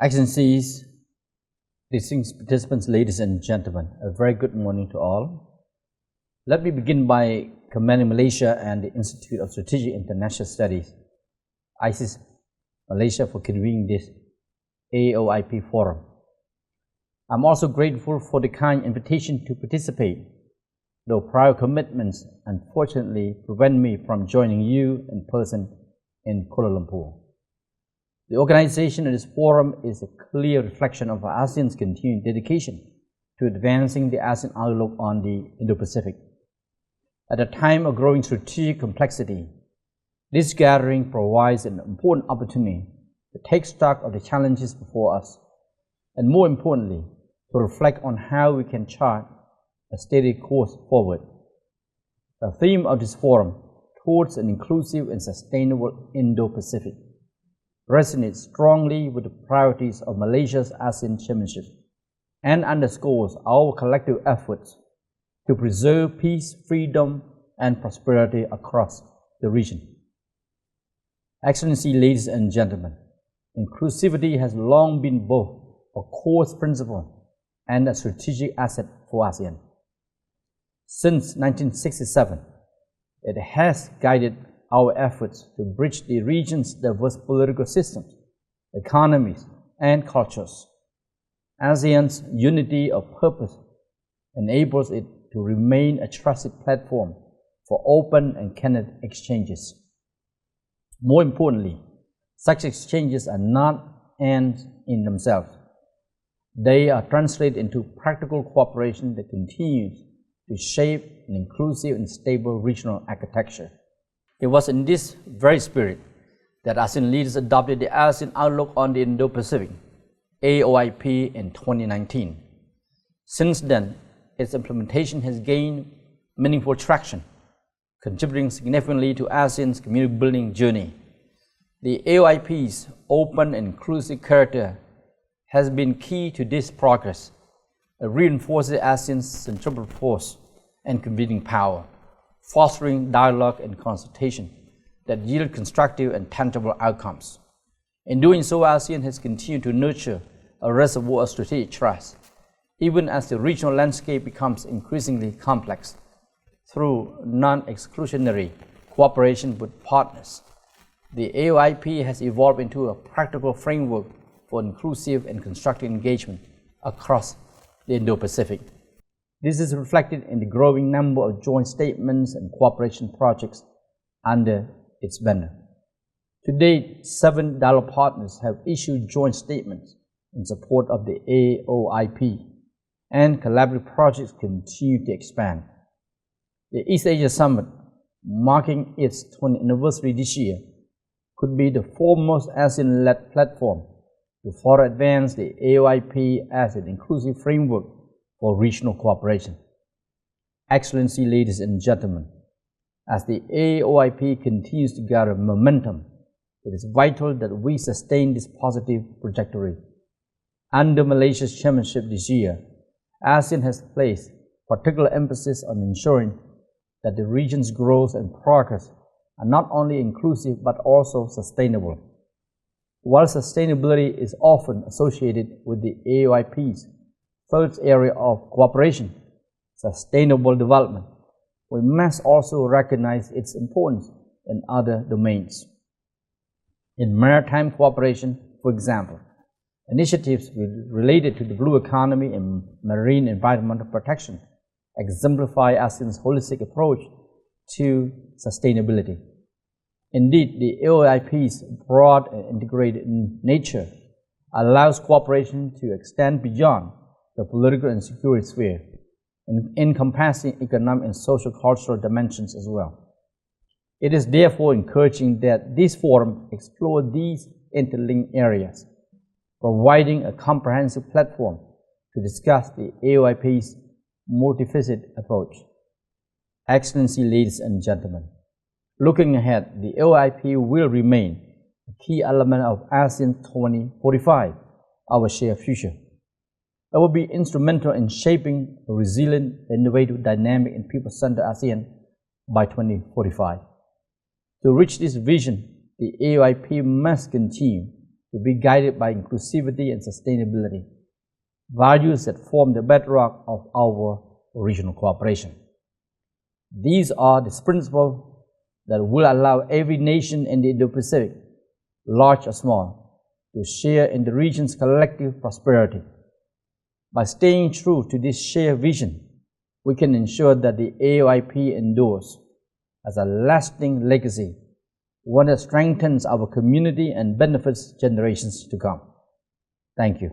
Excellencies, distinguished participants, ladies and gentlemen, a very good morning to all. Let me begin by commending Malaysia and the Institute of Strategic International Studies, ISIS Malaysia, for convening this AOIP forum. I'm also grateful for the kind invitation to participate, though prior commitments unfortunately prevent me from joining you in person in Kuala Lumpur. The organization of this forum is a clear reflection of ASEAN's continued dedication to advancing the ASEAN Outlook on the Indo-Pacific. At a time of growing strategic complexity, this gathering provides an important opportunity to take stock of the challenges before us, and more importantly, to reflect on how we can chart a steady course forward. The theme of this forum, towards an inclusive and sustainable Indo-Pacific, resonates strongly with the priorities of Malaysia's ASEAN chairmanship and underscores our collective efforts to preserve peace, freedom, and prosperity across the region. Excellency, ladies and gentlemen, inclusivity has long been both a core principle and a strategic asset for ASEAN. Since 1967, it has guided our efforts to bridge the region's diverse political systems, economies, and cultures. ASEAN's unity of purpose enables it to remain a trusted platform for open and candid exchanges. More importantly, such exchanges are not ends in themselves. They are translated into practical cooperation that continues to shape an inclusive and stable regional architecture. It was in this very spirit that ASEAN leaders adopted the ASEAN Outlook on the Indo-Pacific, AOIP, in 2019. Since then, its implementation has gained meaningful traction, contributing significantly to ASEAN's community-building journey. The AOIP's open and inclusive character has been key to this progress. It reinforces ASEAN's centripetal force and convening power, fostering dialogue and consultation that yield constructive and tangible outcomes. In doing so, ASEAN has continued to nurture a reservoir of strategic trust, even as the regional landscape becomes increasingly complex, through non-exclusionary cooperation with partners. The AOIP has evolved into a practical framework for inclusive and constructive engagement across the Indo-Pacific. This is reflected in the growing number of joint statements and cooperation projects under its banner. To date, 7 dialogue partners have issued joint statements in support of the AOIP, and collaborative projects continue to expand. The East Asia Summit, marking its 20th anniversary this year, could be the foremost ASEAN-led platform to further advance the AOIP as an inclusive framework for regional cooperation. Excellency, ladies and gentlemen, as the AOIP continues to gather momentum, it is vital that we sustain this positive trajectory. Under Malaysia's chairmanship this year, ASEAN has placed particular emphasis on ensuring that the region's growth and progress are not only inclusive but also sustainable. While sustainability is often associated with the AOIP's third area of cooperation, sustainable development, we must also recognize its importance in other domains. In maritime cooperation, for example, initiatives related to the blue economy and marine environmental protection exemplify ASEAN's holistic approach to sustainability. Indeed, the AOIP's broad and integrated nature allows cooperation to extend beyond the political and security sphere, encompassing economic and social cultural dimensions as well. It is therefore encouraging that this forum explore these interlinked areas, providing a comprehensive platform to discuss the AOIP's multifaceted approach. Excellency, ladies and gentlemen, looking ahead, the AOIP will remain a key element of ASEAN 2045, our shared future. It will be instrumental in shaping a resilient, innovative, dynamic, and people-centered ASEAN by 2045. To reach this vision, the AOIP must continue to be guided by inclusivity and sustainability, values that form the bedrock of our regional cooperation. These are the principles that will allow every nation in the Indo-Pacific, large or small, to share in the region's collective prosperity. By staying true to this shared vision, we can ensure that the AOIP endures as a lasting legacy, one that strengthens our community and benefits generations to come. Thank you.